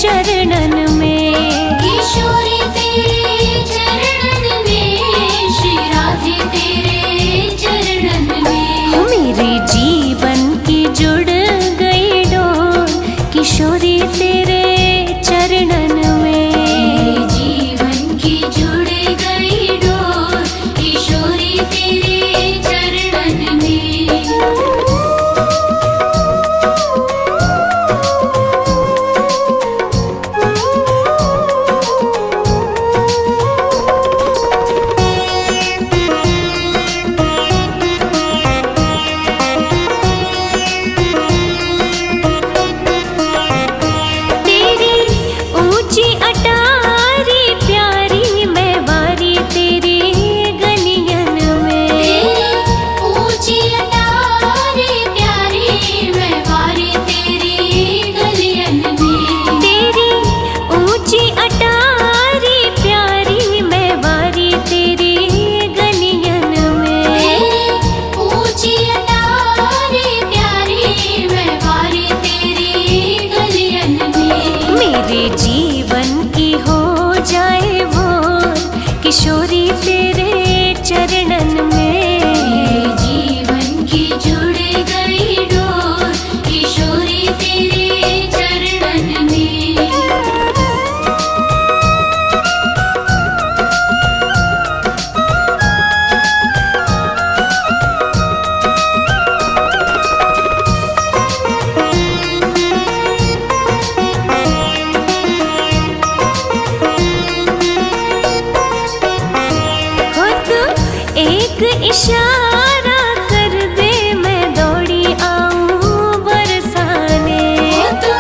चरणन में। किशोरी तेरे चरणन में, श्री राधे तेरे चरणन में। मेरे जीवन की जुड़ गई डोर किशोरी तेरे चरणन में। मेरे जीवन की जुड़ गई डोर किशोरी तेरे चरणन में। जीवन की हो जाए भोर किशोरी तेरे चरणन में। जीवन की जुड़ गई डोर किशोरी तेरे चरणन में। एक इशारा कर दे मैं दौड़ी आऊं बरसाने। तो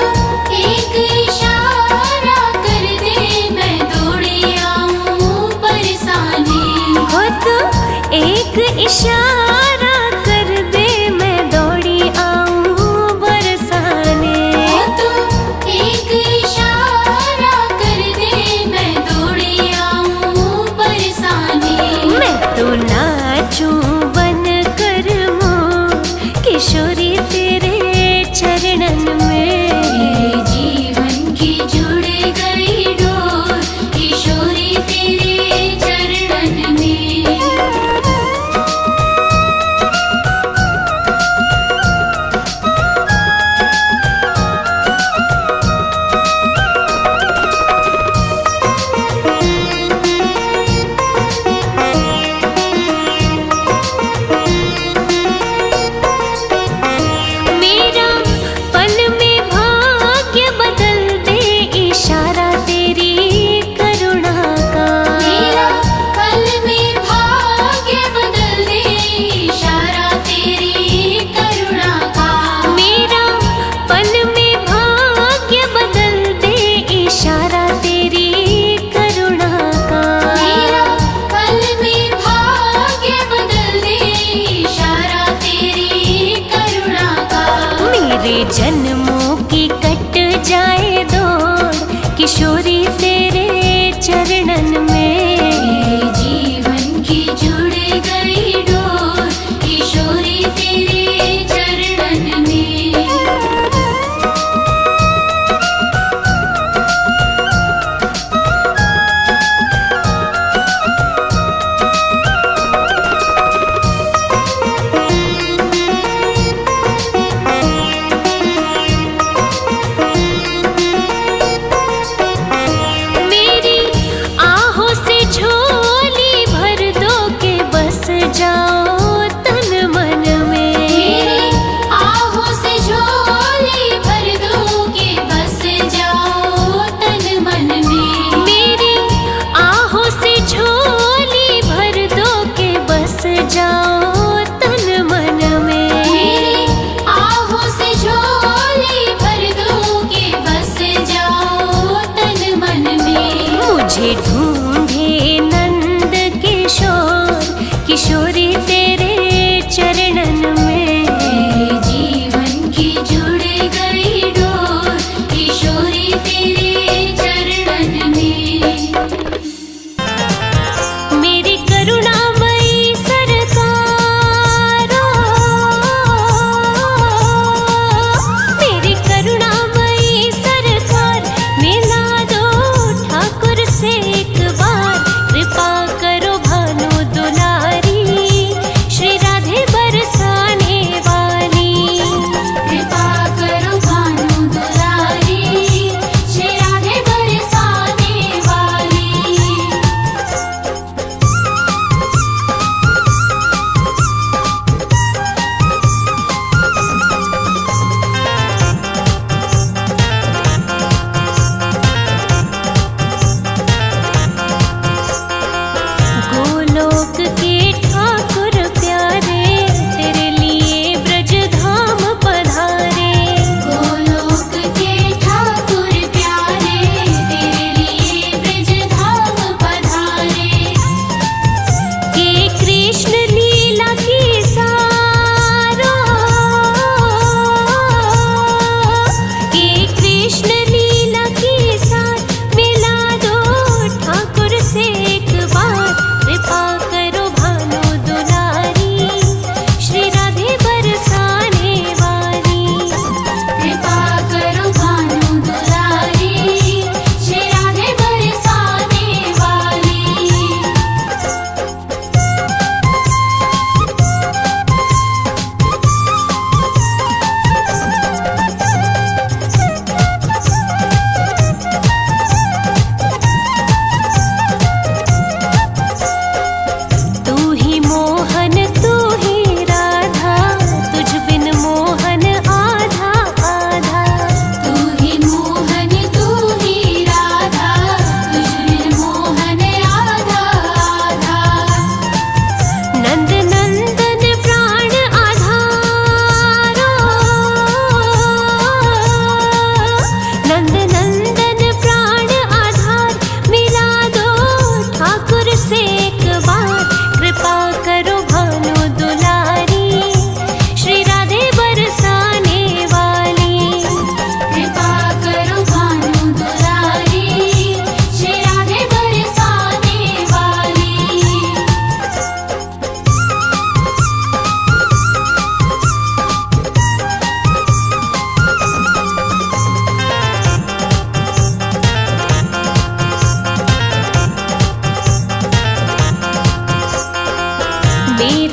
एक इशारा कर दे मैं दौड़ी आऊं बरसाने। हो तो एक इशारा कर दे मैं दौड़ी आऊं बरसाने। तो एक इशारा कर दे मैं दौड़ी आऊं बरसाने। मैं तो नाचूं बन कर मोर किशोरी तेरे चरणन में। जीवन की जुड़ गई डोर किशोरी तेरे चरणन में। जन्मों की कट जाए दौड़ किशोरी तेरे चरणन में। जीवन की जुड़ गई डोर किशोरी तेरे चरणन में।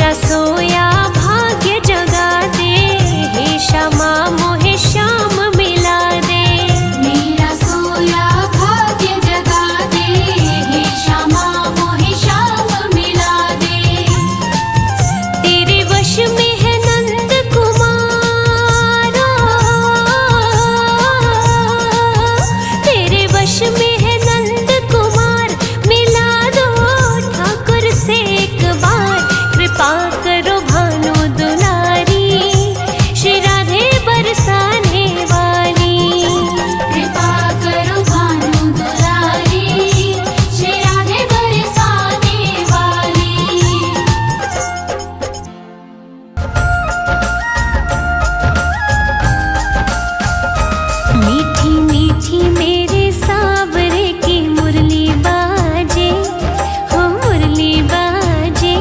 मेरा सोया भाग्य जगा दे, हे श्यामा मोहे श्याम मिला दे। मेरा सोया भाग्य जगा दे, हे श्यामा मोहे श्याम मिला दे। तेरे वश में है नंद कुमार, तेरे वश में है नंद कुमार, मिला दो ठाकुर से एक बार। कृपा करो भानु दुलारी, श्री राधे बरसाने वाली। कृपा करो भानु दुलारी, श्री राधे बरसाने वाली। मीठी मीठी मेरे सावरे की मुरली बाजे, हो मुरली बाजे,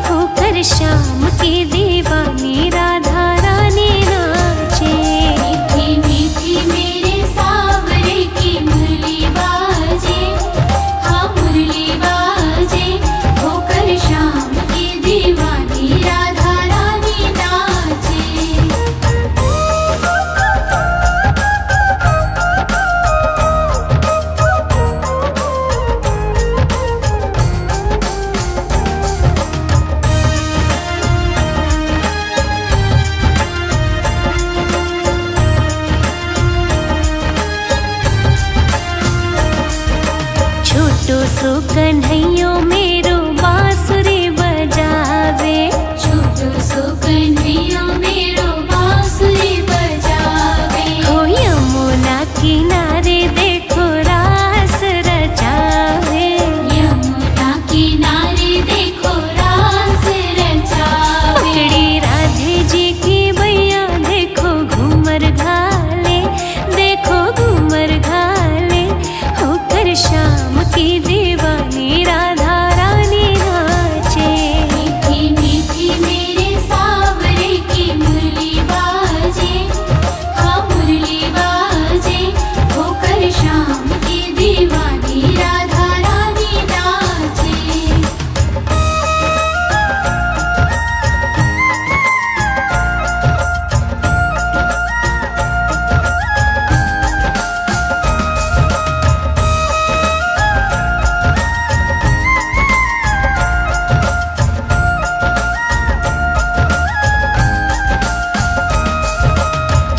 होकर श्याम की दीवानी राधा रानी नाचे। मीठी मीठी मेरे सावरे की मुरली बाजे, हाँ मुरली बाजे, होकर श्याम की दीवानी राधा रानी नाचे। छोटो सो कन्हैयो मेरो बांसुरी बजावे, छोटो सो कन्हैया मेरो बांसुरी बजावे। हो यमुना किनारे देखो रास रचावे। यमुना किनारे देखो रास रचावे। पकड़ी राधे जी की बैया देखो घूमर घाले, देखो घूमर घाले, होकर श्याम की दीवानी राधा रानी नाचे। मीठी मीठी मेरे सावरे की मुरली बाजे, हाँ मुरली बाजे, होकर श्याम की दीवानी राधा रानी नाचे।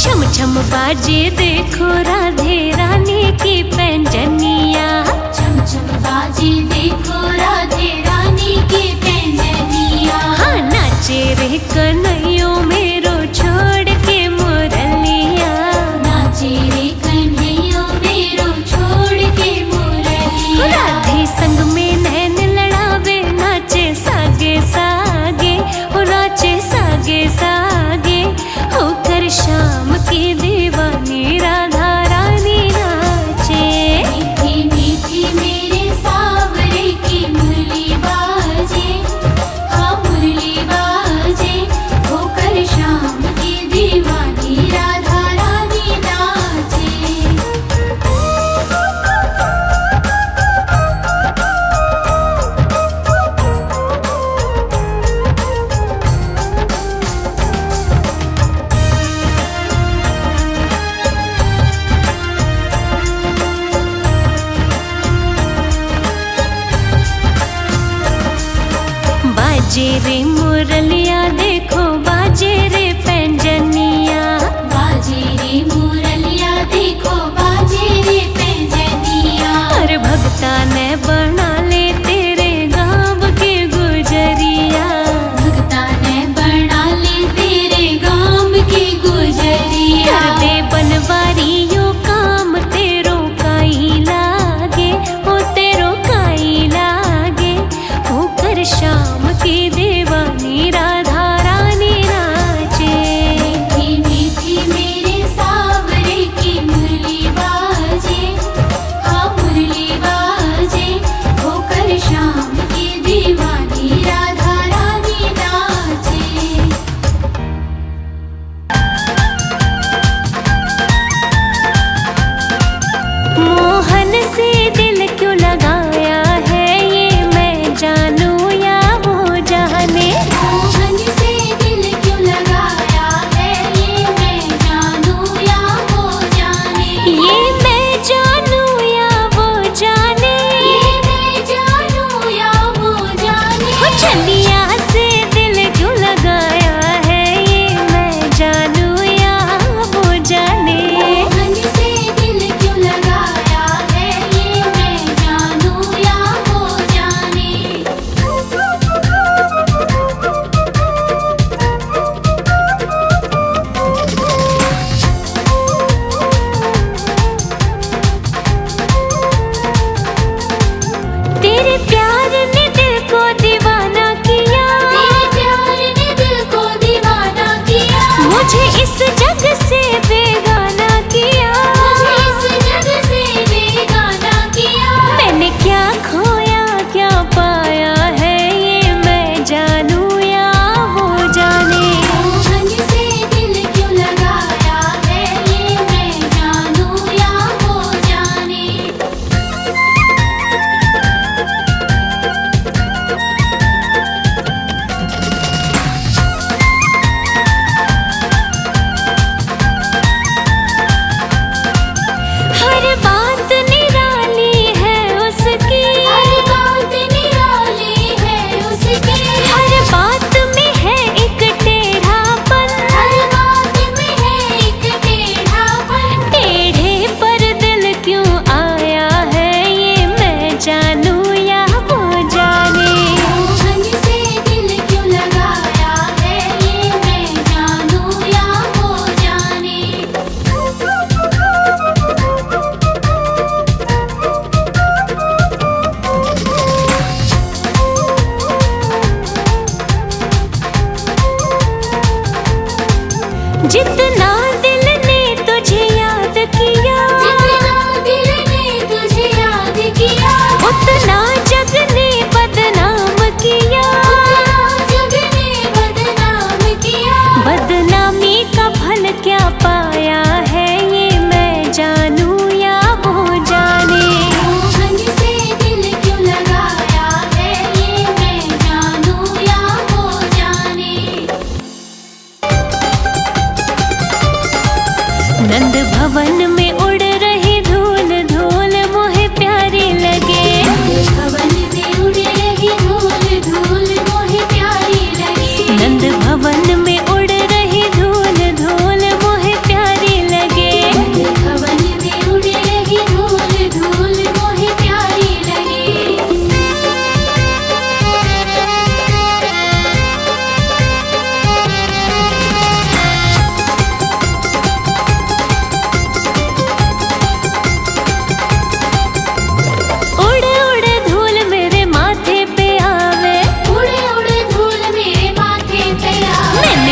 छम छम बाजे देखो राधे रानी की पैंजनिया। चम चम बाजे देखो राधे रानी की पैंजनिया। हाँ नाचे रे कन्हैयो मेरो छोड़ के मुरलिया। नाचे रे कन्हैया मेरो छोड़ के मुरलिया। राधे संग में नैन लड़ावे, नाचे सागे सागे, हो नाचे सागे सागे, होकर श्याम की दीवानी राधा रानी नाचे। मीठी मीठी मेरे सावरे की मुरली बाजे, हाँ मुरली बाजे, होकर श्याम की दीवानी राधा रानी नाचे। बाजे रे मुरलिया देखो बाजे रे पैंजनिया। बाजे रे मुरलिया देखो बाजे रे पैंजनिया। हर भक्ता ने बना ले तेरे गाँव के गुजरिया। भक्ता ने बना ले तेरे गाँव की गुजरिया। कर दे बनवारियों काम तेरो काई लागे, हो तेरो काई लागे, होकर श्याम की दीवानी राधा जितना दिल ने तुझे याद किया, जितना दिल ने तुझे याद किया, उतना जग ने बदनाम किया। उतना जग ने बदनाम किया। बदनामी का फल क्या पाया है, ये मैं जानूं या वो जाने। मोहन से दिल क्यों लगाया है, ये मैं जानूं या वो जाने। नंद भवन में उड़ रही धूल धूल मोहे प्यारी लगे। भवन में उड़ रही धूल धूल मोहे प्यारी लगे। नंद भवन में उड़ रही धूल धूल मोहे प्यारी लगे। भवन में उड़ रही धूल धूल मोहे प्यारी लगे। उड़े उड़े धूल मेरे माथे पे आवे, उड़े उड़े धूल मेरे माथे पे आवे। मैंने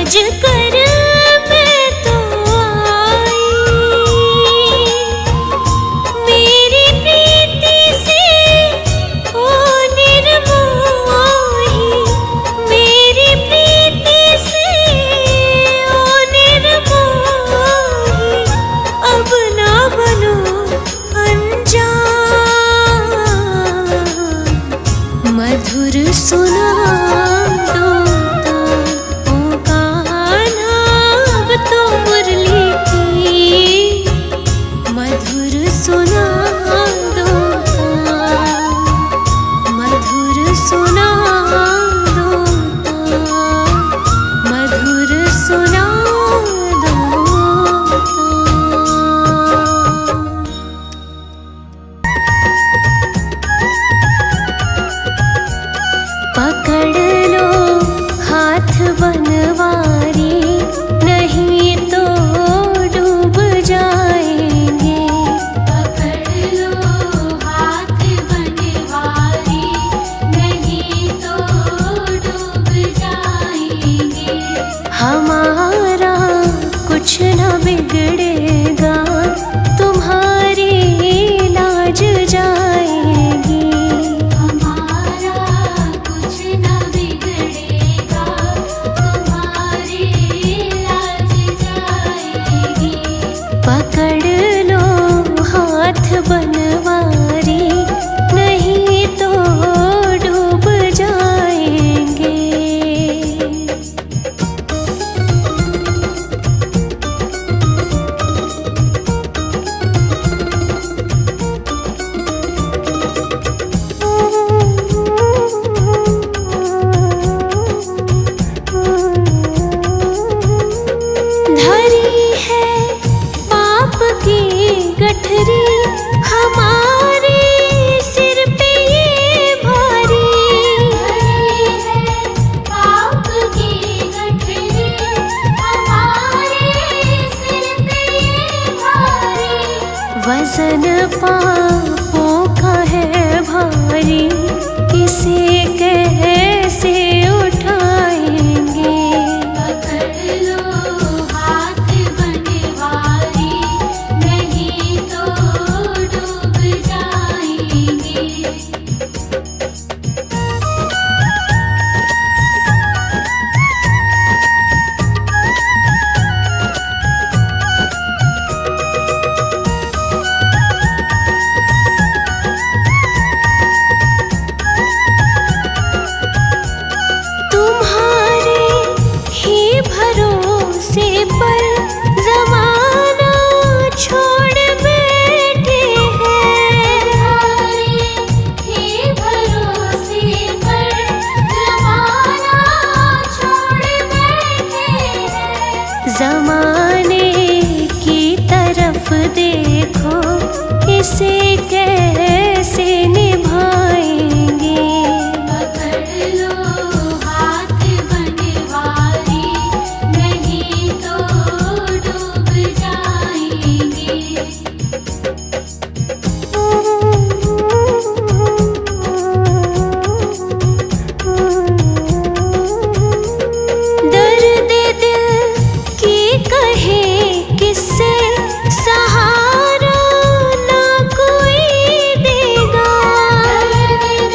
खोज कर मैं तो आई, मेरी प्रीति से ओ निर्मोही, मेरी प्रीति से ओ निर्मोही, अब ना बनो अनजान। मधुर सुना दो तो ओ कान्हा, अब तो मुरली की मधुर सुना दो तो, मधुर सुना दो तो, मधुर सुना दो तो। पकड़ लो हाथ बनवारी, नहीं तो डूब जाएंगे। पकड़ लो हाथ बनवारी, नहीं तो डूब जाएंगे। हमारा कुछ न बिगड़ेगा, तुम्हारी लाज जाएगी। हमारा कुछ न बिगड़ेगा, तुम्हारी लाज जाएगी। पकड़ लो हाथ बनवारी, नहीं तो डूब जाएंगे। धरी है पाप की गठरी, हमारे सिर पे ये भारी। धरी है पाप की गठरी, हमारे सिर पे ये भारी। वजन पापों का है भारी, इसे कैसे उठाएंगे। पकड़ लो हाथ बनवारी, नहीं तो डूब जाएंगे। तुम्हारे ही भरोसे पर जमाना छोड़ बैठे हैं। तुम्हारे ही भरोसे पर जमाना छोड़ बैठे हैं। जमाने की तरफ देखो, इसे कैसे निभाएंगे। पकड़ लो हाथ बनवारी, नहीं तो डूब जाएंगे। दर्द दिल की कहे किससे, सहारा ना कोई देगा। दर्द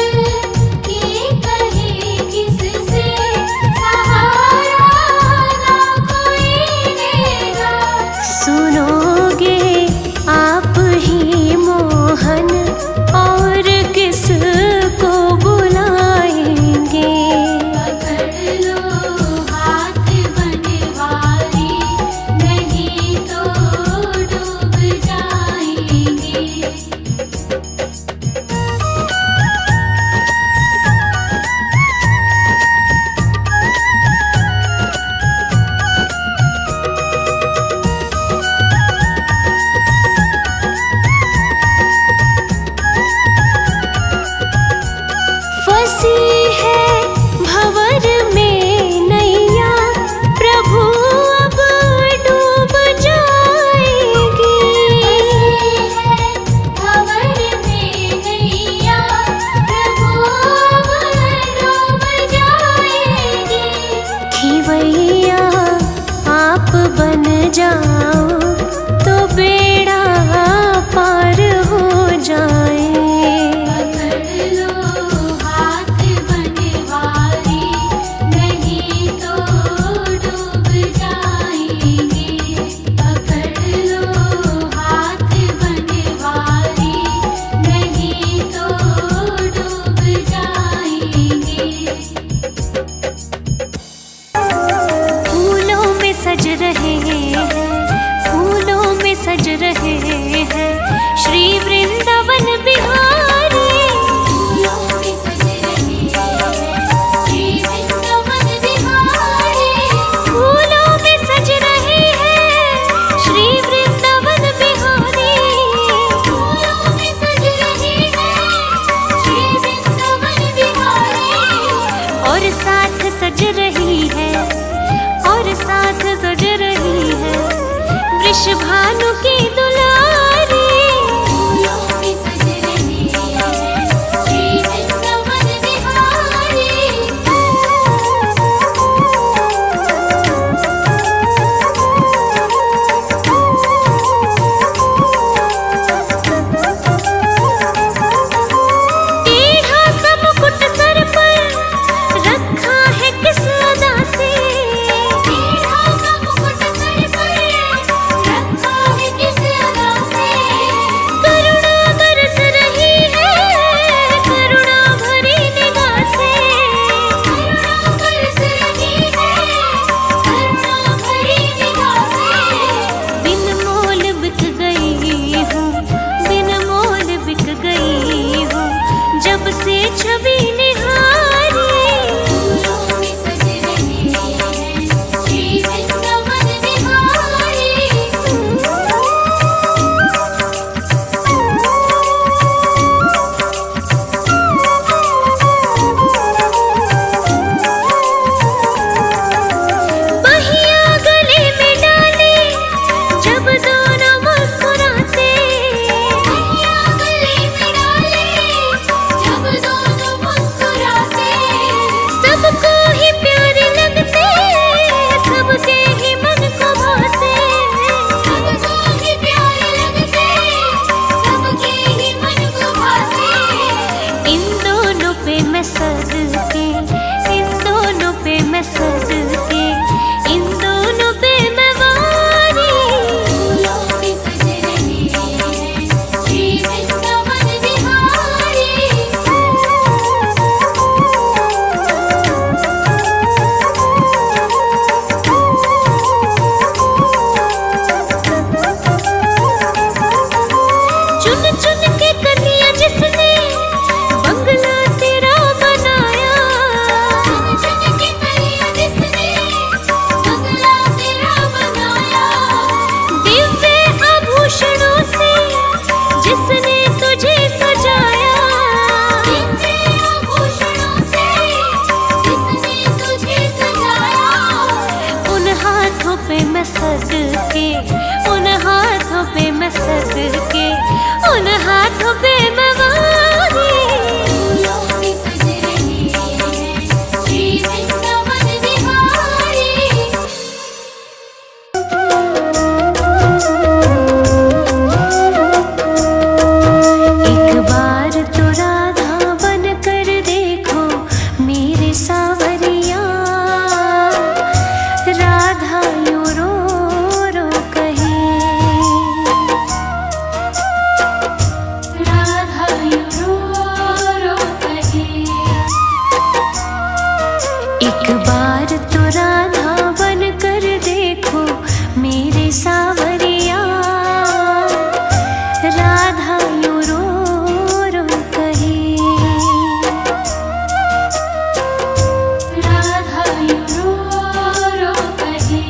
श्री वृंदावन बिहारी। फूलों में सज रही है श्री वृंदावन बिहारी। फूलों में सज रही है श्री वृंदावन बिहारी। फूलों में सज रही है श्री वृंदावन बिहारी। और साथ सज रही है, और साथ सज रही है वृषभानु की दुलारी। फूलों में सज रही है श्री वृंदावन बिहारी। टेढ़ा सा मुकुट सर पर रखा है किस अदा से। टेढ़ा सा मुकुट सर पर रखा है किस अदा से। करुणा बरस रही है करुणा भरी निगाह से। करुणा बरस रही है करुणा भरी निगाह से। बिन मोल बिक गई हूँ, बिन मोल बिक गई हूँ जब से छवि निहारी। फूलों में सज रही है श्री वृंदावन बिहारी। बहिया गले में डाले जब दोनों मुस्कुराते। मैया गले में डाले जब दोनों मुस्कुराते। सबको ही प्यारे लगते, सबके ही मन को भाते। सबको ही प्यारे लगते सबके ही मन को भाते। इन दोनों पे मैं सदके, इन दोनों पे मैं सदके, इन दोनों पे मैं वारी। फूलों में सज रही है श्री वृंदावन बिहारी। चुन चुन के कन्या जिसने बंगला तेरा बनाया। चुन चुन के कलियां जिसने बंगला तेरा बनाया। दिव्य आभूषणों से जिसने तुझे सजाया। दिव्य आभूषणों से जिसने तुझे सजाया। उन हाथों पे मैं सदके, उन हाथों पे मैं सदके, उन हाथों पे मैं वारी। फूलों में सज रही है श्री वृंदावन बिहारी। एक बार तो राधा बन कर देखो मेरे सावरिया। राधा यूं रो रो कहे, राधा यूं रो रो कहे। एक बार तो राधा बन कर देखो मेरे सावरिया। राधा यूं रो रो कहे, राधा यूं रो रो कहे।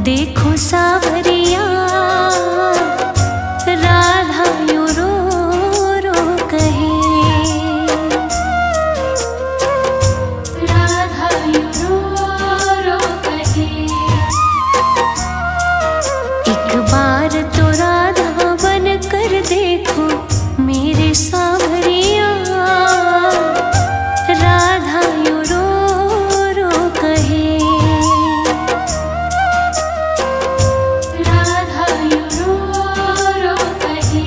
देखो सावरिया, राधा यूं रो रो कहे, राधा यूं रो रो कहे। एक बार तो राधा बन कर देखो मेरे सावरिया, राधा यूं रो रो कहे, राधा यूं रो रो कहे।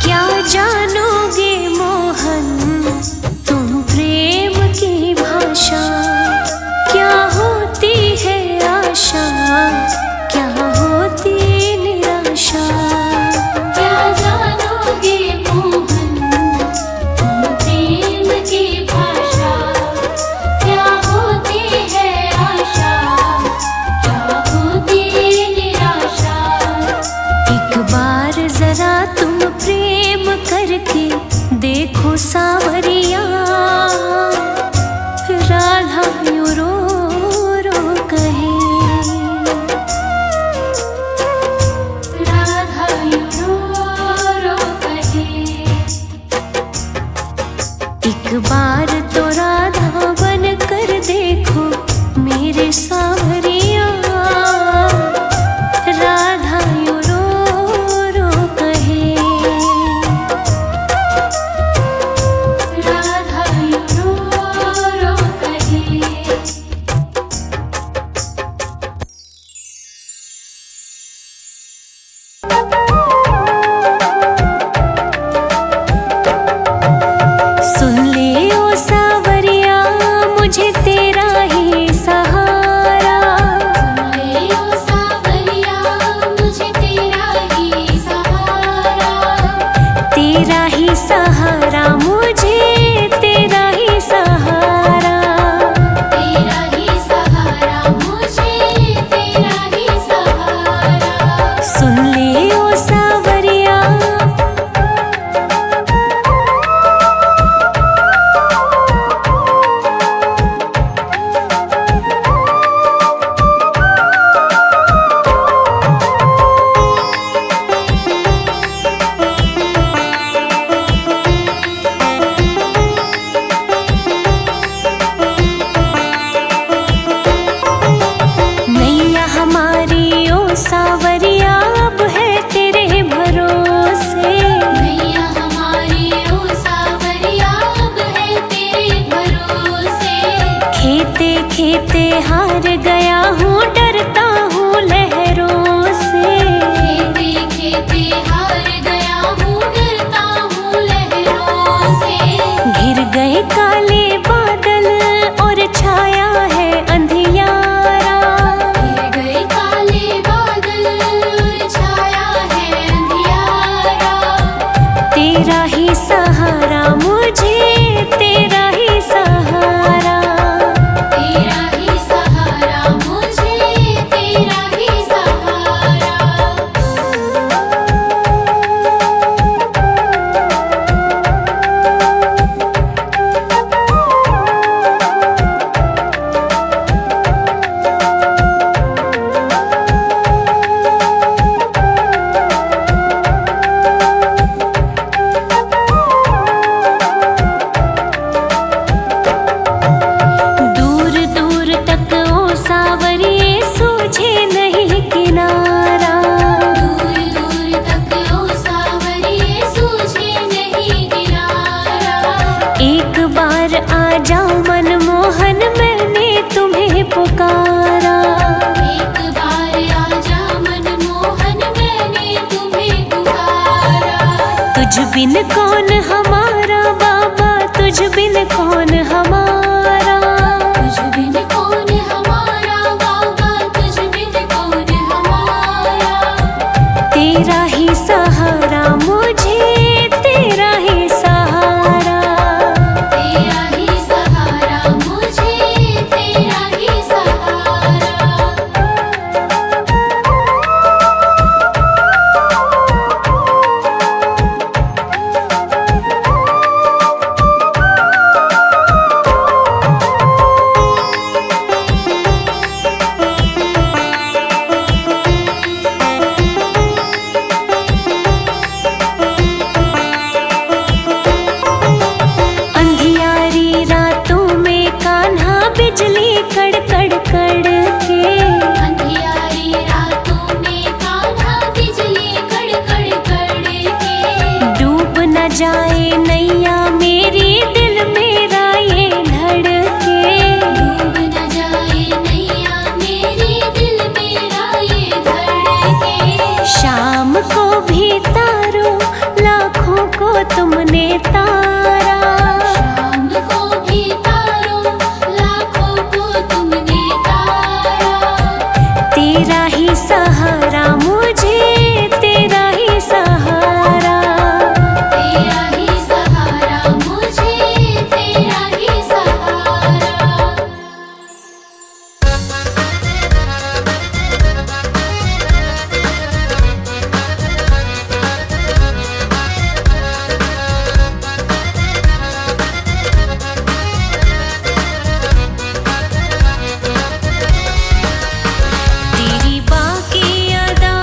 क्या जानोगे मोहन तुम प्रेम की भाषा, क्या होती है आशा, क्या होती निराशा। क्या जानोगे मोहन तुम प्रेम की भाषा, क्या होती है आशा, क्या होती निराशा। एक बार जरा तुम प्रेम करके देखो सावरिया, राधा यूं रो रो कहे, राधा यूं रो रो कहे। एक बार तो राधा बन कर देखो मेरे सावरिया, राधा यूं रो रो कहे, राधा यूं रो रो कहे। सुन ले ओ सावरिया मुझे तेरा ही सहारा, ले ओ सावरिया मुझे तेरा ही सहारा, तेरा ही सहारा मुझे तेरा ही सहारा। तेरा ही सहारा मुझे तेरा ही सहारा। सुन ले ओ सावरिया, नैया हमारी ओ सावरिया अब है तेरे भरोसे, नैया हमारी ओ सावरिया अब है तेरे भरोसे। खेते खेते हार गया हूँ डरता हूँ लहरों से, खेते खेते हार गया हूँ डरता हूँ लहरों से। घिर गए काले बादल और छाया है अंधियारा, घिर गए काले बादल और छाया है अंधियारा। तेरा ही सहारा मुझे तेरा ही सहारा। तेरा ही सहारा मुझे तेरा ही सहारा। दूर दूर तक ओ सावरिये सूझे नहीं किनारा, दूर दूर तक ओ सावरिये सूझे नहीं किनारा। एक बार आ जाओ मनमोहन मैंने तुम्हें पुकारा, एक बार आजा मनमोहन मैंने तुम्हें पुकारा। तुझ बिन कौन हमारा बाबा, तुझ बिन कौन हमारा, तुझ बिन कौन हमारा बाबा, तुझ बिन कौन हमारा। सहारा, मुझे तेरा ही सहारा। तेरा ही सहारा, मुझे तेरा ही सहारा। तेरी बाकी अदा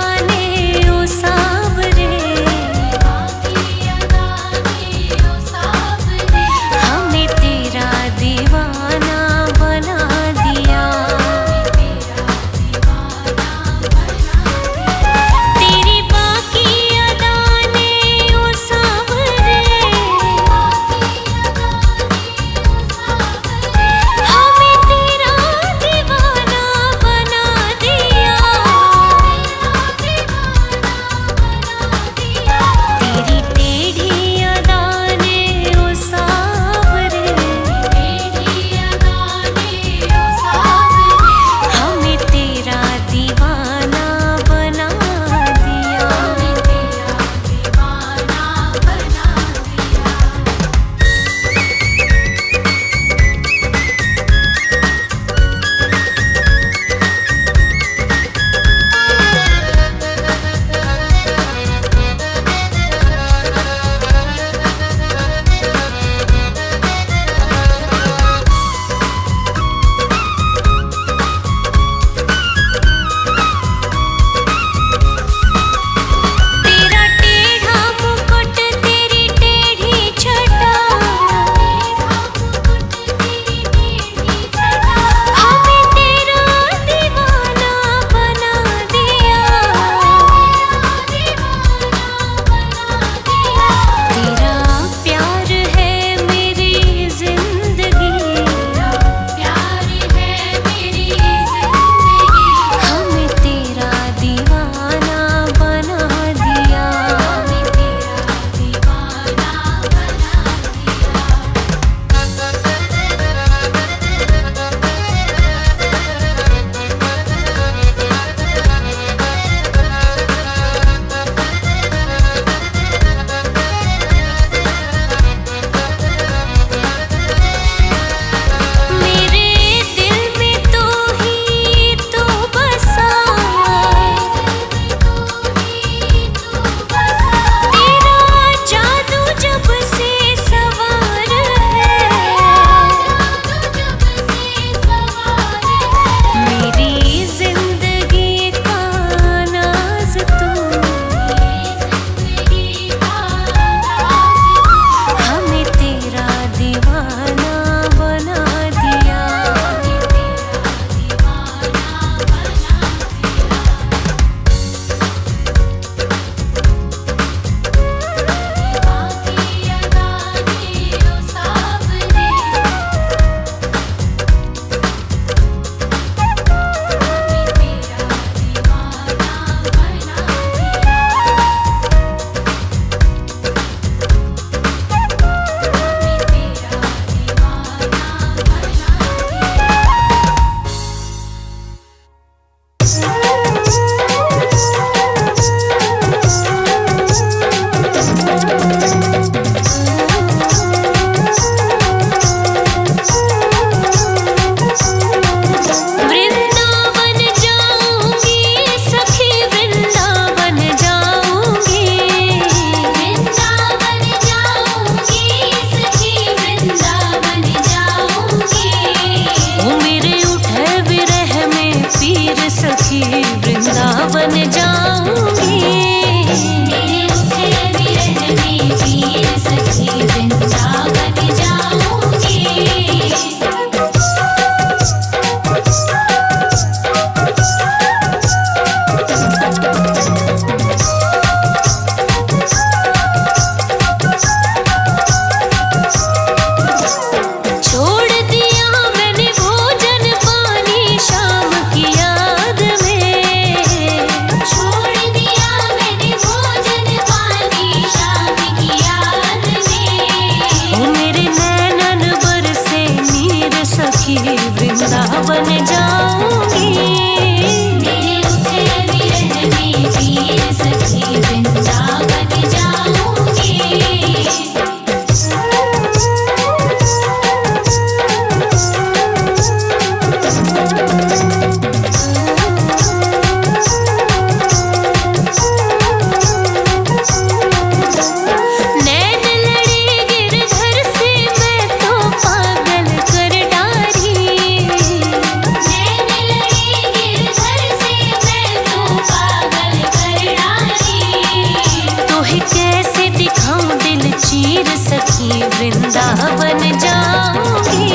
बन जाऊंगी।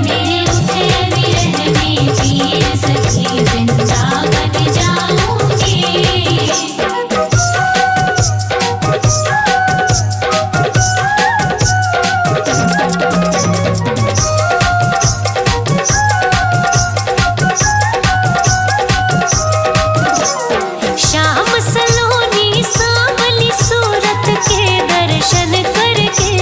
मेरे उठे विरह में पीर सखी वृंदावन जाऊंगी। श्याम सलोनी सांवली सूरत के दर्शन करके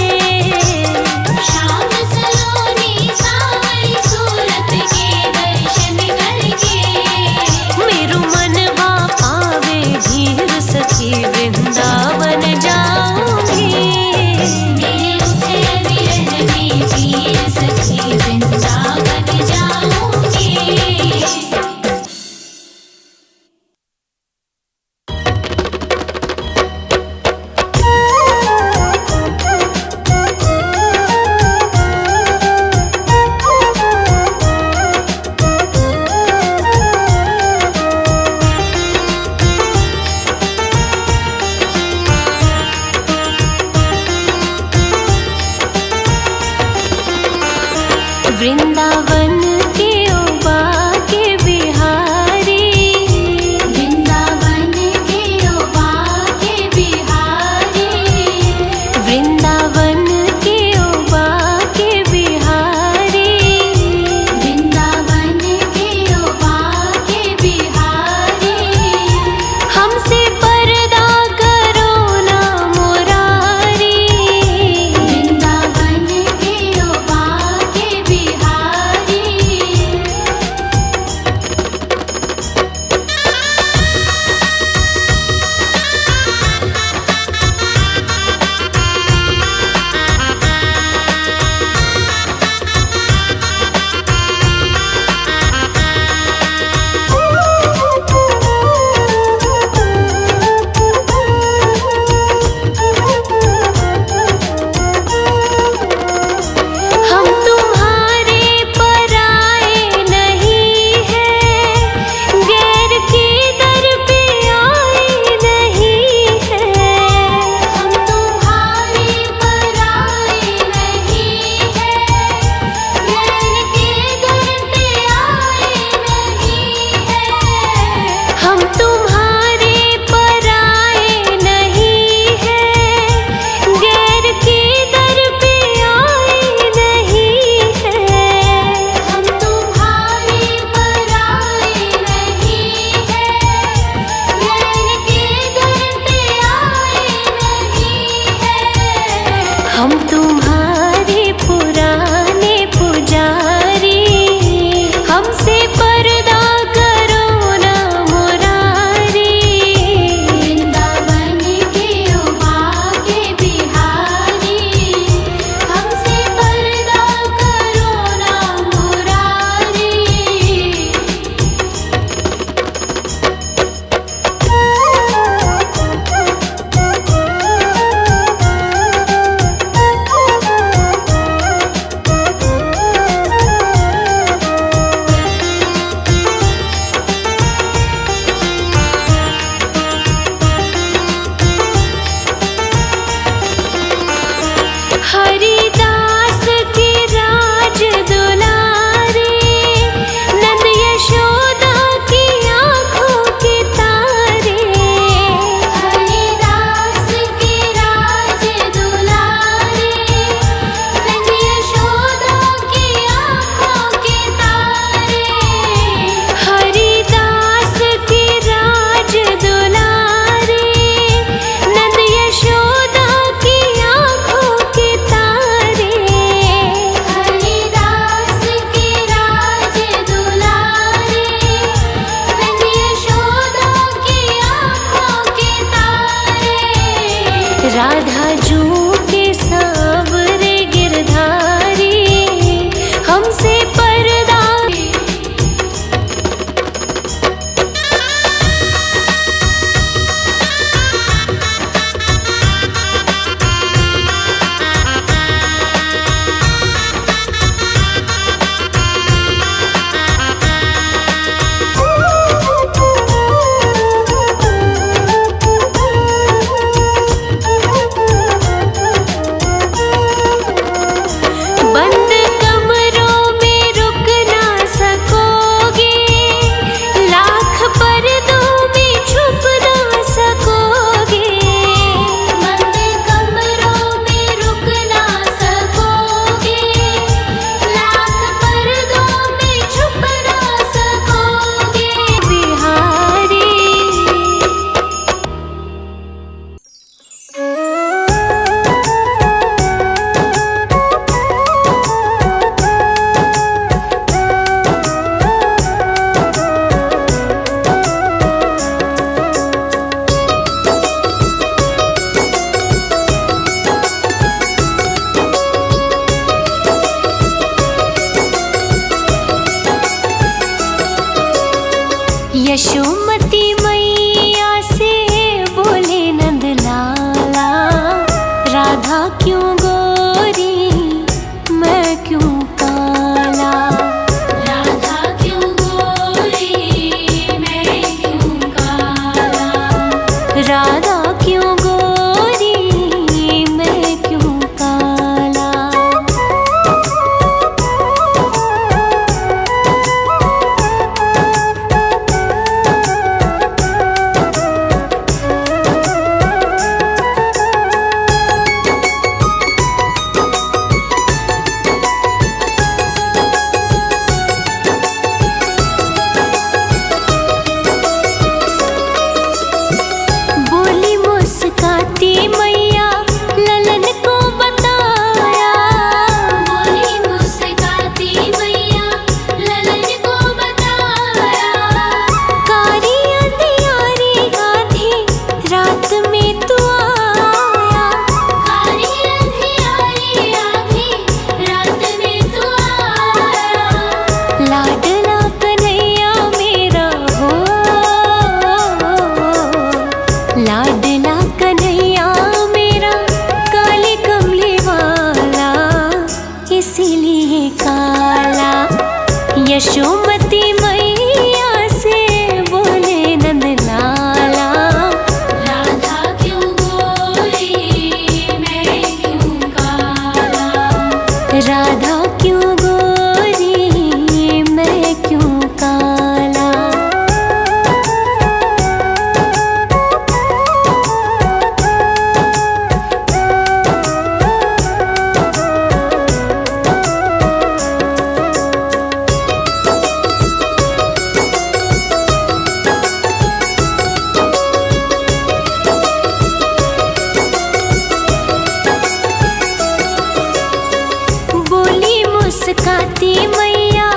यशोमती मैया से बोले नंद लाला, राधा क्यों गोरी मैं क्यों काला। राधा क्यों गोरी मैं क्यों काला। राधा क्यों गोरी मैं क्यों काला। बोली मुस्काती मैया ललन को बताया। बोली मुस्काती मैया ललन को बताया। कारी अंधियारी आधी रात में तू आया। कारी अंधियारी आधी रात में तू आया। लाडला कन्हैया मेरा हो, लाडला कन्हैया मेरा काले कमले वाला इसीलिए काला। यशोमती मैया से बोले नंद लाला, राधा क्यों गोरी मैं क्यों काला। राधा क्यों गोरी मैं क्यों काला। बोली मुस्काती मैया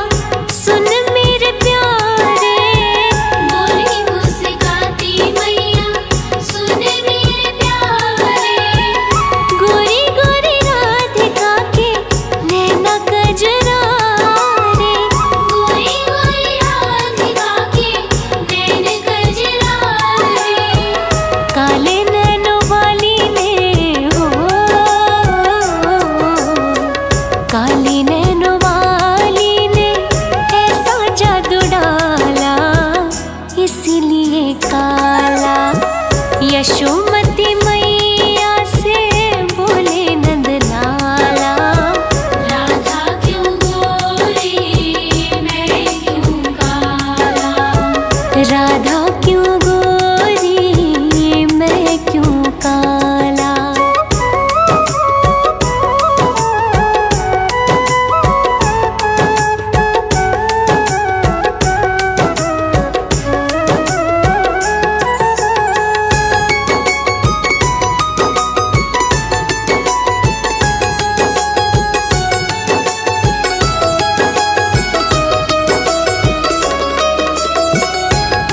सुन मेरे प्यारे। बोली मुस्काती मैया सुन मेरे प्यारे। गोरी गोरी राधिका के नैना कजरा रे। गोरी गोरी राधिका के नैन कजरारे। काले नैनों वाली ने हो, काली नैनों वाली ने ऐसा जादू डाला इसीलिए काला। यशोमती मैया से बोले नंद लाला, राधा क्यों गोरी मैं क्यों काला। राधा क्यों गोरी मैं क्यों काला।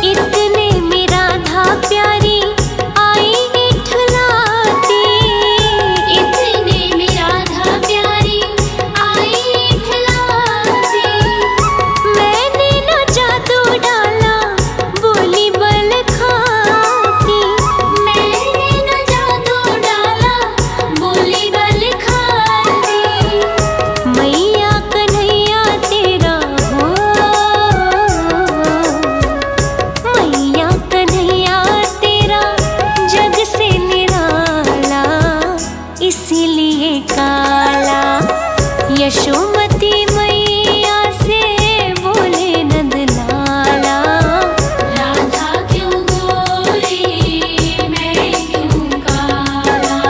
इतने में राधा प्यारी आई इठलाती। इतने में राधा प्यारी आई इठलाती। मैंने न जादू डाला बोली बल खाती। मैंने न जादू डाला बोली बल खाती। मैया कन्हैया तेरा हो, मैया कन्हैया तेरा जग से निराला इसीलिए काला। यशोमती मैया से बोले नंद लाला, राधा क्यों गोरी मैं क्यों काला।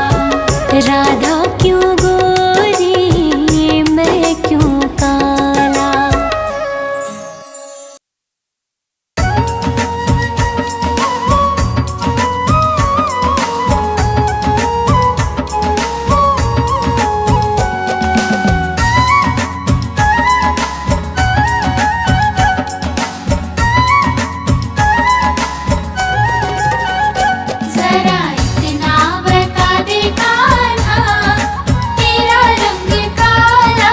राधा क्यों गोरी मैं क्यों काला। जरा इतना बता दे कान्हा तेरा रंग काला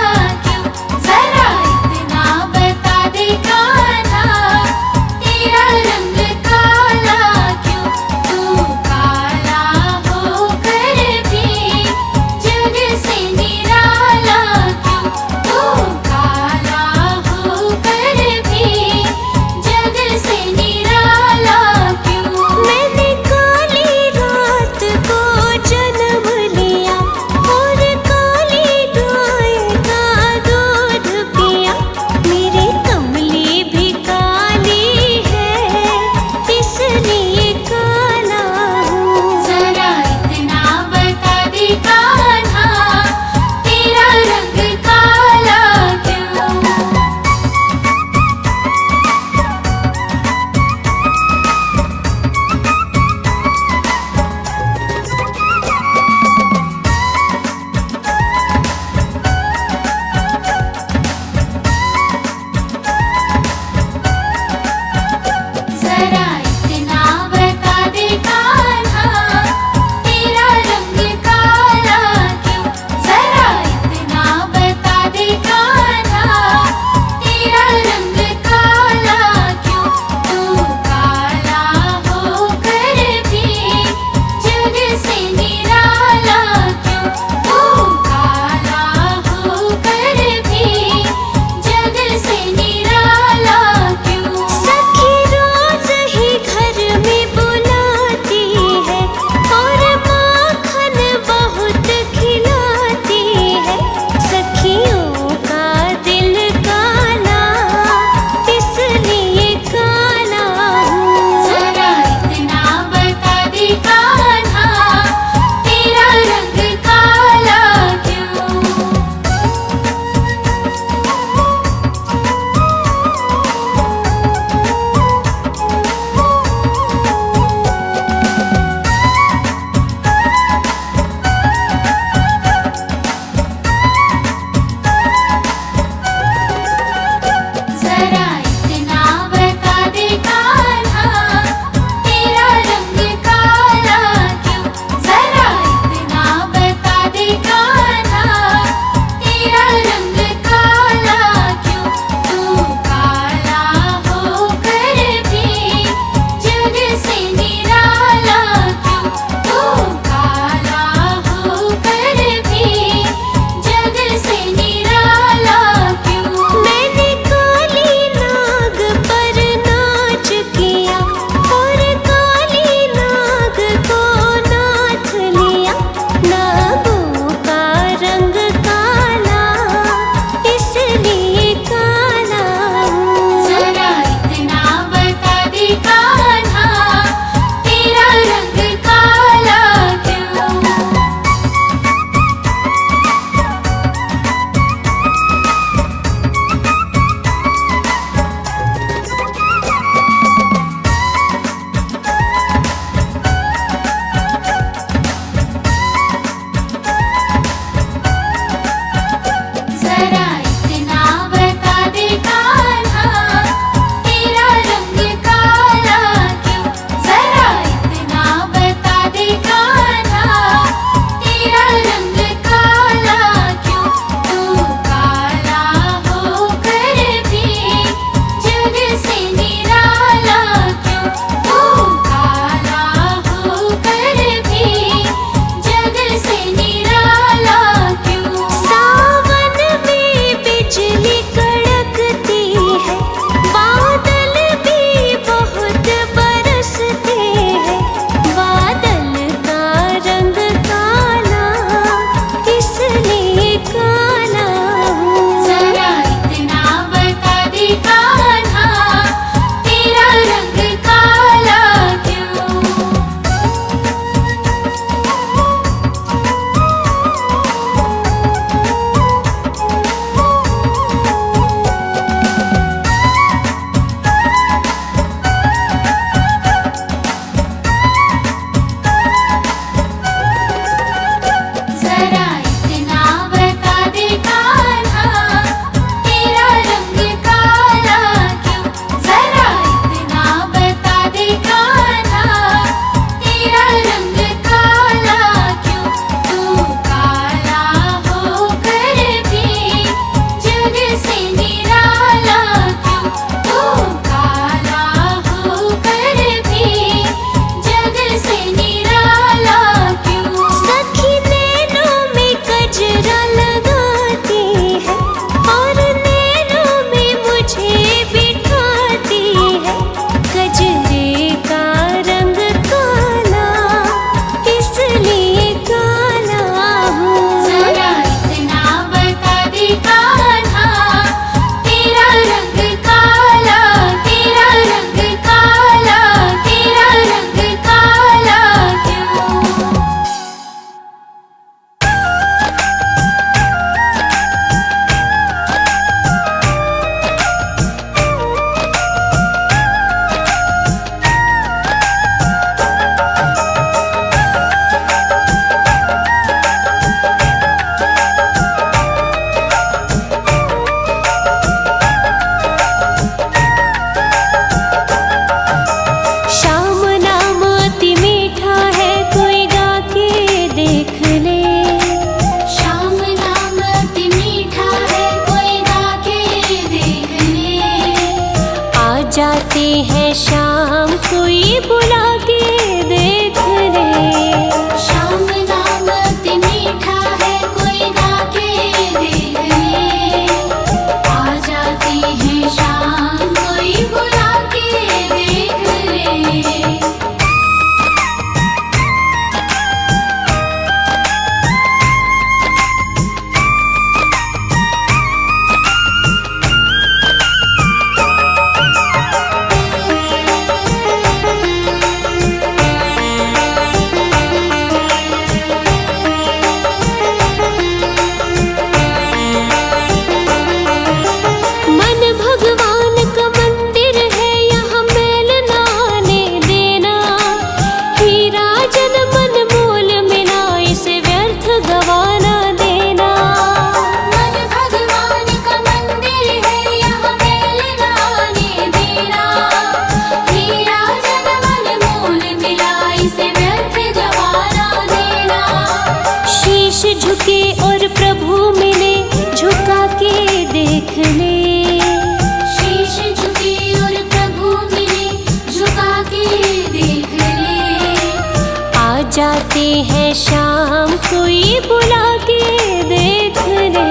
जाती है शाम कोई बुला के देख ले।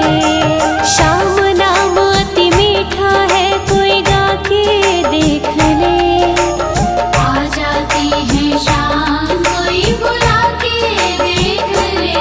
शाम नाम अति मीठा है कोई गा के देख ले। आ जाती है शाम कोई बुला के देख ले।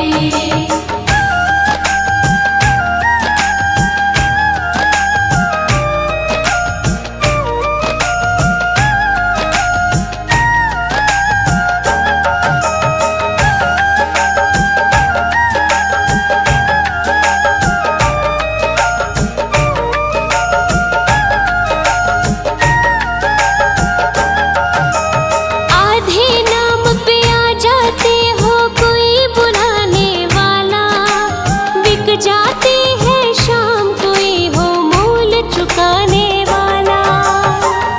जाती है शाम कोई हो मूल चुकाने वाला।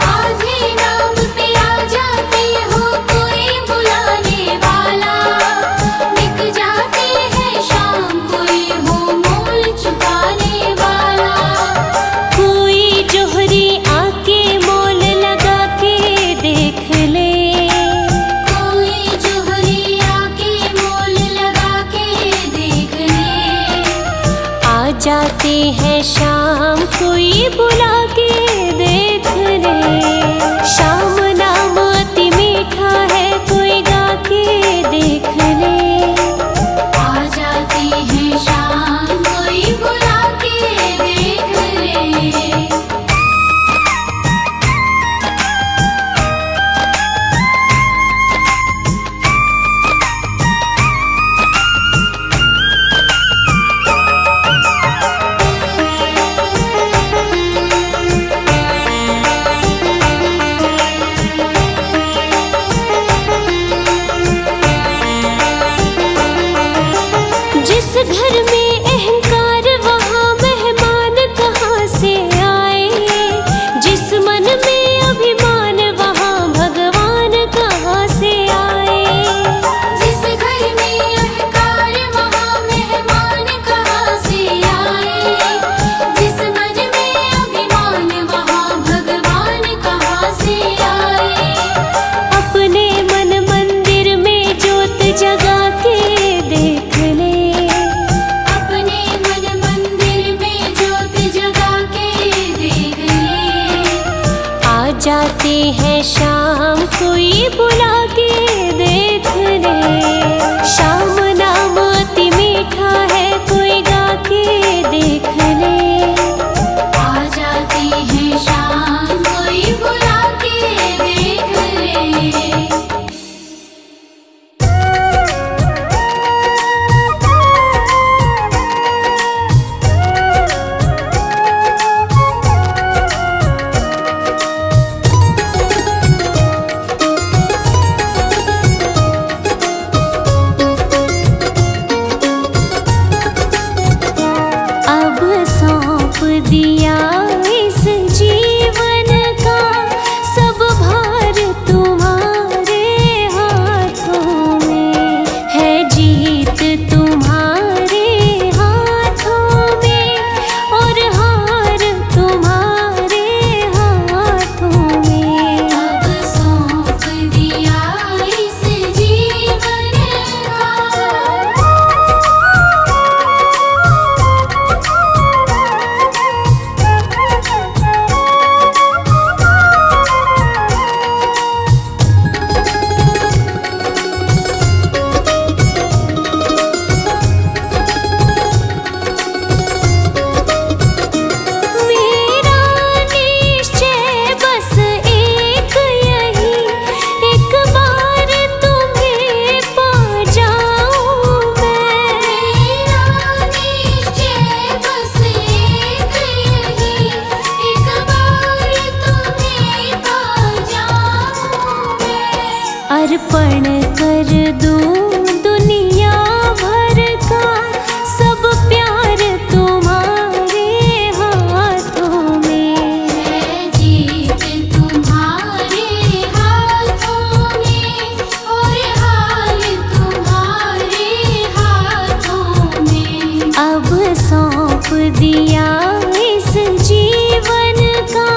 आधे नाम पे आ जाते हो कोई बुलाने वाला। बिक जाती है शाम कोई हो मूल चुकाने वाला। कोई जोहरी आके मोल लगा के देख ले। कोई जोहरी आके मोल लगा के देख ले। आ जाती है शाम कोई बुला के देख ले। शाम नाम अति मीठा है कोई गा के देख ले। आ जाती है शाम कोई बुला के देख ले। जिस घर में अहंकार वहाँ मेहमान कहाँ से आए। जिस मन में अभिमान वहाँ भगवान कहाँ से आए। जिस घर में अहंकार वहाँ मेहमान कहाँ से आए। जिस मन में अभिमान वहाँ भगवान कहाँ से आए। अपने मन मंदिर में ज्योत जगा के देख ले। अपने मन मंदिर में ज्योत जगा के देख ले। आ जाती है शाम कोई बुला के देख ले। शाम नाम अति मीठा है कोई गा के देख ले। आ जाती है शाम कोई बुला के देख ले। अब सौंप दिया इस जीवन का सब भार तुम्हारे हाथों में है। जीत तुम्हारे हाथों में और हार तुम्हारे हाथों में। अब सौंप दिया इस जीवन का। मेरा निश्चय बस एक यही एक बार तुम्हें पा जाऊं मैं। मेरा निश्चय बस एक यही एक बार तुम्हें पा जाऊं मैं। अर्पण कर दूं दुनिया भर का सब प्यार तुम्हारे हाथों में। है जीत तुम्हारे हाथों में और हार तुम्हारे हाथों में। अब सौंप दिया इस जीवन का।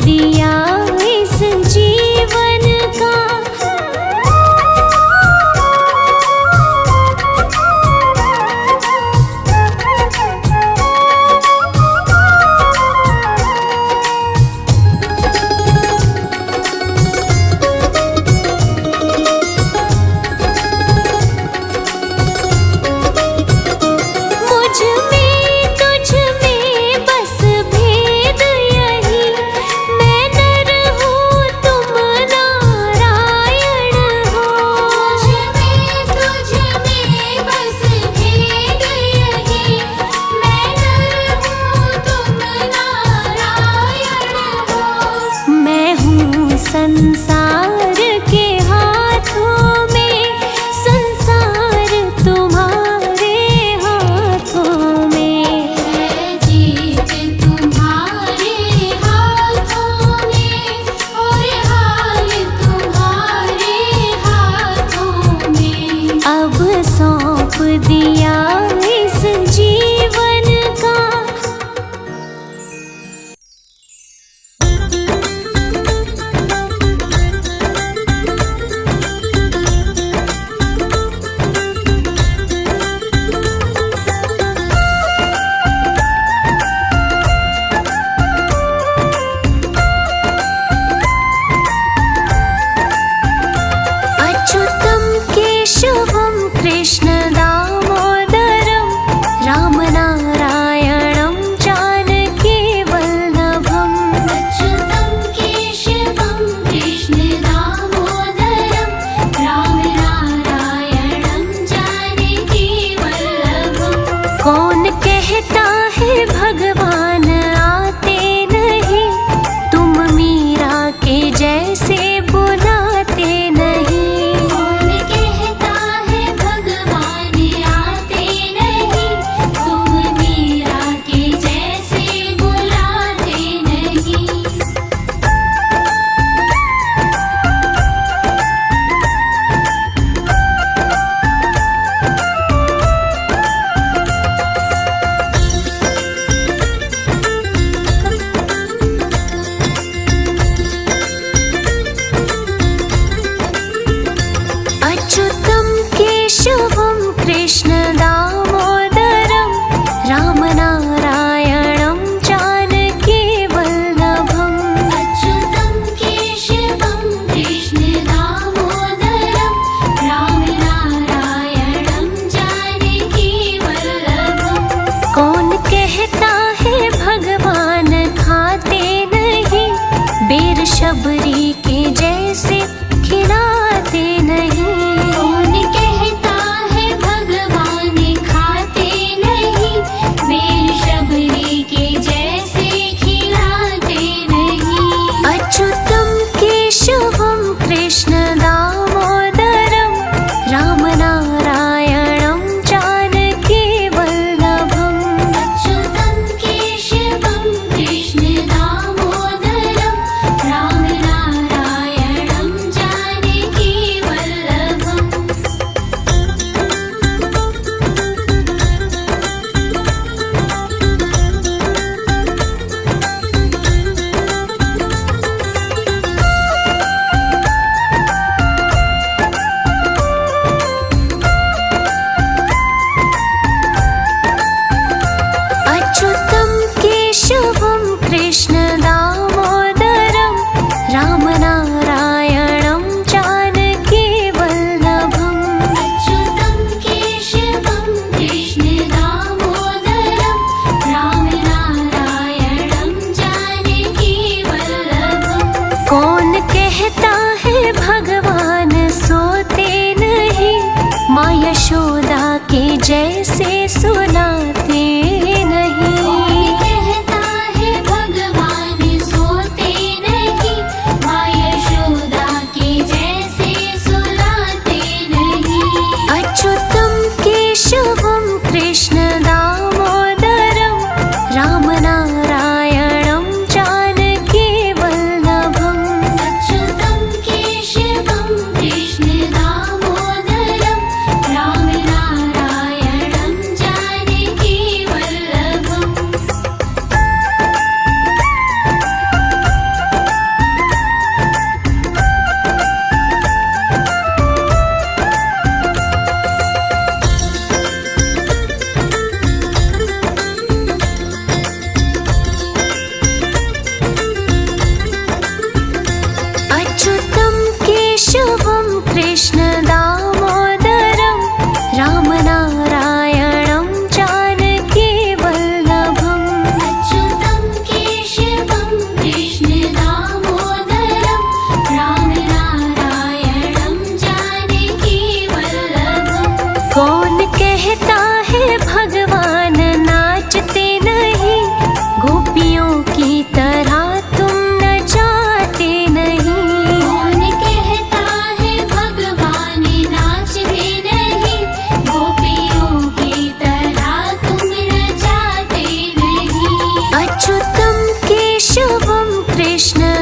दिया इस जीवन का। संसार के हाथों में, संसार तुम्हारे हाथों में, है जीत तुम्हारे हाथों में और हाल तुम्हारे हाथों में। अब सौंप दिया इस जीवन का। अच्युतम केशवम कृष्ण दामोदरम राम नारायणं जानकी वल्लभम। अच्युतं केशवं कृष्ण दामोदरं राम नारायणं जानकी वल्लभम्। कौन कहता है भगवान आते नहीं, तुम मीरा के जैसे बुलाते नहीं। कौन कहता है भगवान आते नहीं, तुम मीरा के जैसे बुलाते नहीं। अच्युतम केशवम कृष्ण दामोदरम राम नारायणं जानकी वल्लभम। अच्युतं केशवं कृष्ण दामोदरं राम नारायणं जानकी वल्लभम्। कौन कहता है भगवान खाते नहीं, बेर शबरी के जैसे खिलाते नहीं। कौन कहता है भगवान खाते नहीं, बेर शबरी के जैसे खिलाते नहीं। अच्युतम केशवम कृष्ण दामोदरम राम नारायणं जानकी वल्लभम। अच्युतं केशवं कृष्ण दामोदरं राम नारायणं जानकी वल्लभम्। अच्युतम केशवम कृष्ण दामोदरम राम नारायणं जानकी वल्लभम। अच्युतं केशवं कृष्ण दामोदरं राम नारायणं जानकी वल्लभम्। कौन कहता है भगवान सोते नहीं, माँ यशोदा के जैसे सुलाते नहीं। कौन कहता है भगवान सोते नहीं, माँ यशोदा के जैसे सुलाते नहीं। अच्युतम केशवम कृष्ण दामोदरम राम नारायणं जानकी वल्लभम। अच्युतं केशवं कृष्ण दामोदरं राम नारायणं जानकी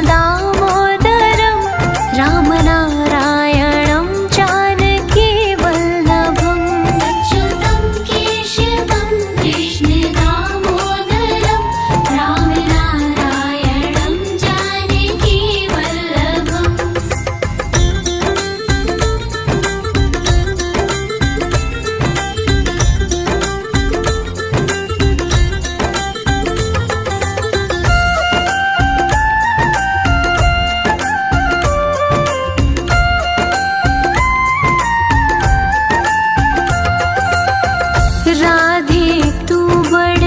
दामोदरं रामनारायणं जानकी वल्लभम् अच्युतं केशवं कृष्ण दामोदरं रामनारायणं जानकी वल्लभम् राधे तू बड़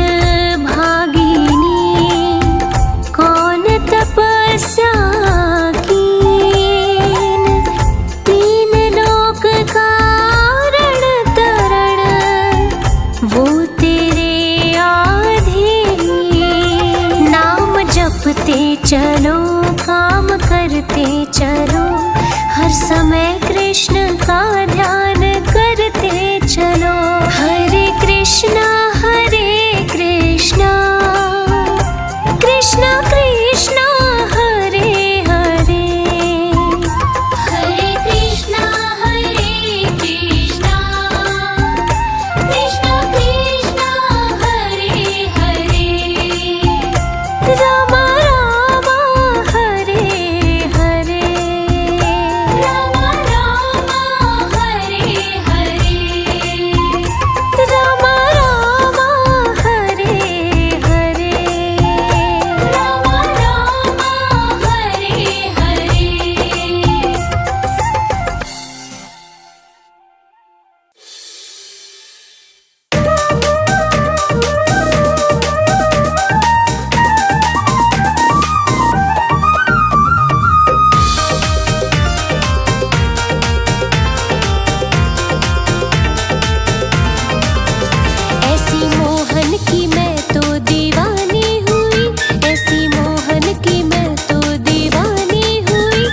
भागिनी कौन तपस्या कीन तीन लोक कारण तरण वो तेरे आधीन नाम जपते चलो काम करते चलो हर समय कृष्ण का ध्यान करते चलो हरे कृष्णा कृष्णा कृष्णा हरे हरे हरे कृष्णा कृष्णा कृष्णा हरे हरे राम राम हरे हरे राम राम हरे हरे राम राम हरे हरे राम राम हरे हरे ऐसी मोहन की मैं तो दीवानी हुई ऐसी मोहन की मैं तो दीवानी हुई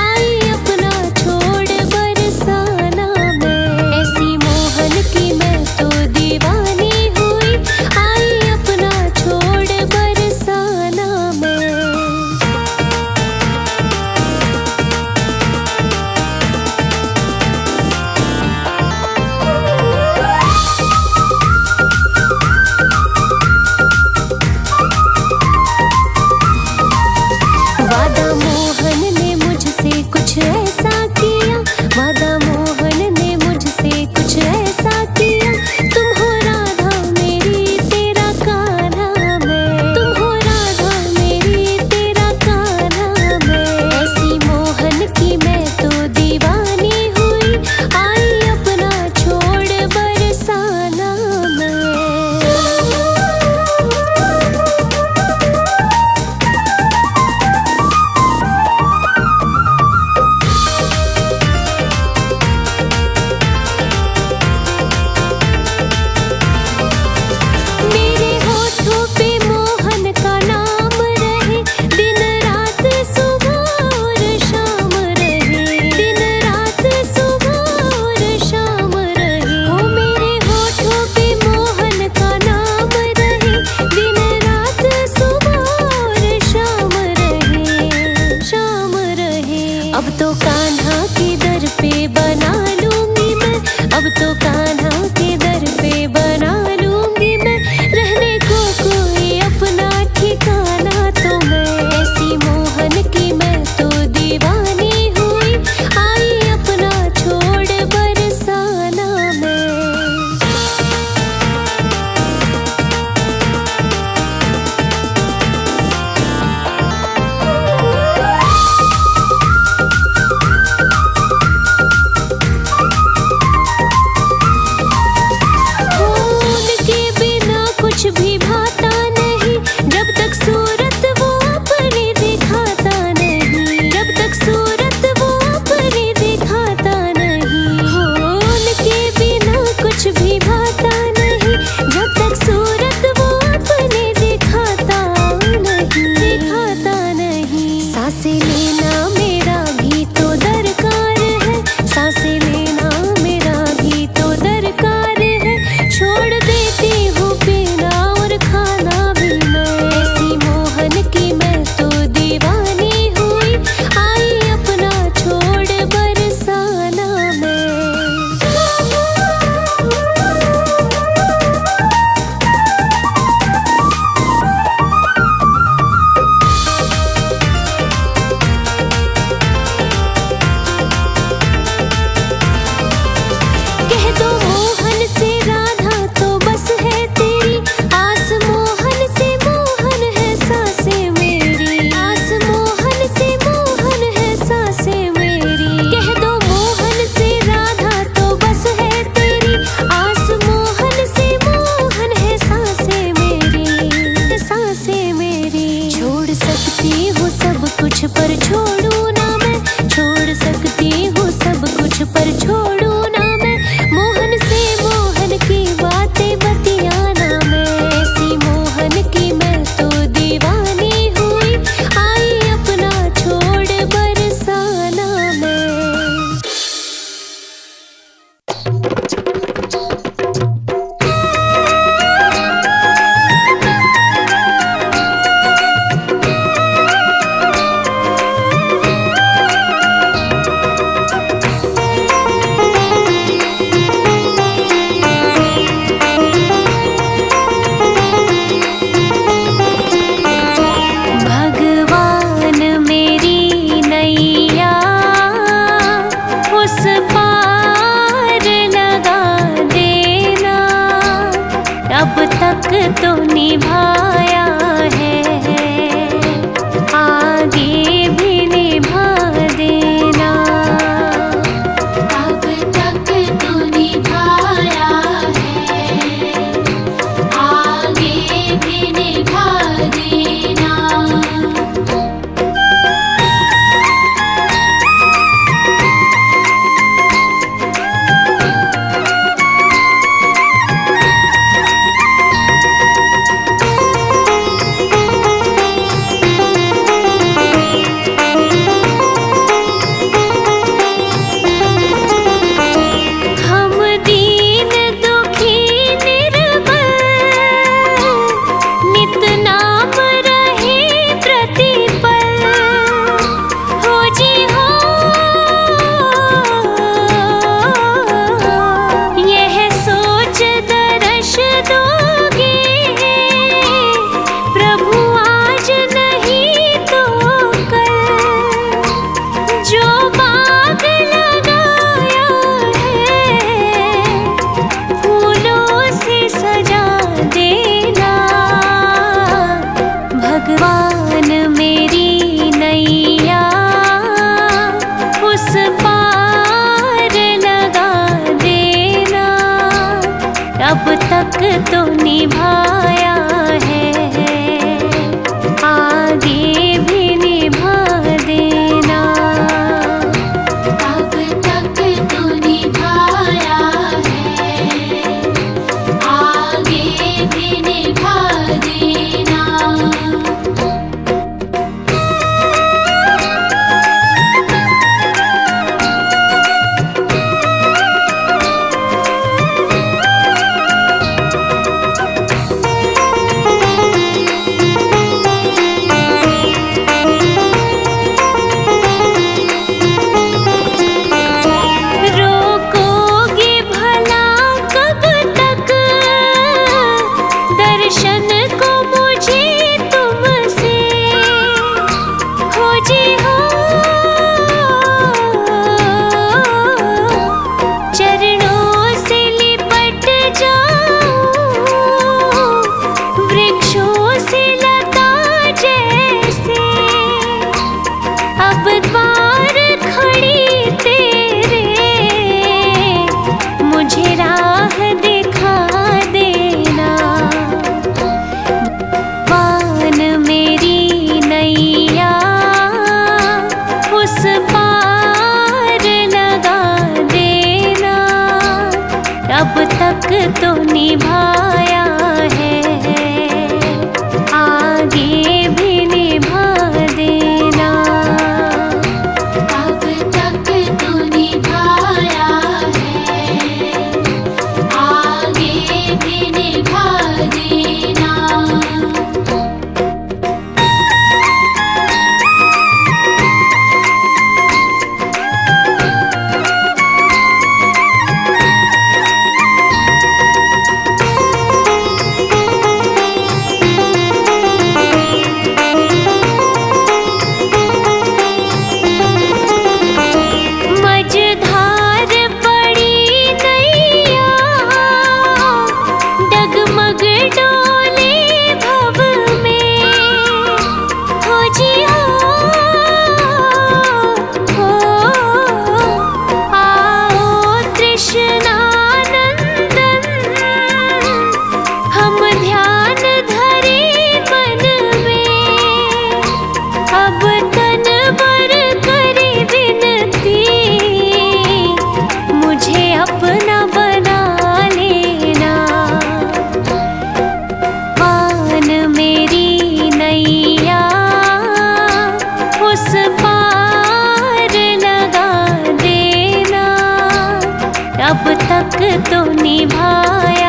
आई अपना छोड़ बरसाना मैं ऐसी मोहन की मैं तो दीवानी हुई आई अपना छोड़ बरसाना मैं वादा मोहन ने मुझसे कुछ ऐसा किया वादा मोहन ने मुझसे कुछ ऐसा किया तुम हो राधा मेरी तेरा कान्हा मैं तुम हो राधा मेरी तेरा कान्हा मैं ऐसी मोहन की मैं तो दीवानी हुई आई अपना छोड़ बरसाना मैं मेरे होठों पे मोहन का नाम रहे दिन रात सुबह और शाम रहे दिन रात सुबह और शाम रहे हो मेरे होठों पे मोहन का नाम रहे दिन रात सुबह और शाम रहे अब तो कान्हा के दर पे बना लूंगी मैं अब तो कान्हा के दर पे बना लूंगी मैं रहने को कोई अपना ठिकाना तो मैं ऐसी मोहन की मैं तो दीवानी हुई आई अपना छोड़ बरसाना मैं उनके बिना कुछ भी भाता नहीं जब तक सूरत वो अपनी दिखाता नहीं जब तक सूरत वो अपनी दिखाता नहीं हो उनके बिना कुछ भी भाता नहीं जब तक सूरत वो अपनी दिखाता नहीं सांसें लेना मेरा भी तो दरकार है सांसें लेना मेरा भी तो दरकार है छोड़ देती हूँ पीना और खाना भी मैं ऐसी मोहन की मैं तो दीवानी हूँ तो निभाया है, आगे भी निभा देना। अब तक तो निभाया है, आगे भी निभा देना। रोकोगे भला कब तक दर्शन को मुझे तुमसे, हो जी हो चरणों से लिपट जाऊं, वृक्षों से लता जैसे। अब द्वार खड़ी तेरे, मुझे राह दिखा देना। बान मेरी नैया उस पार लगा देना। अब तक तो निभाया है, आगे भी निभा देना। अब तक तो निभाया है, आगे भी निभा देना। मझधार पड़ी नैया, डगमग डोले भव में, हो जी हो आओ तृष्णानंदन, हम ध्यान धरे मन में। अब तन बर करे विनती, मुझे अपना बना लेना। बान मेरी नैया उस पार लगा देना। अब तक तो निभाया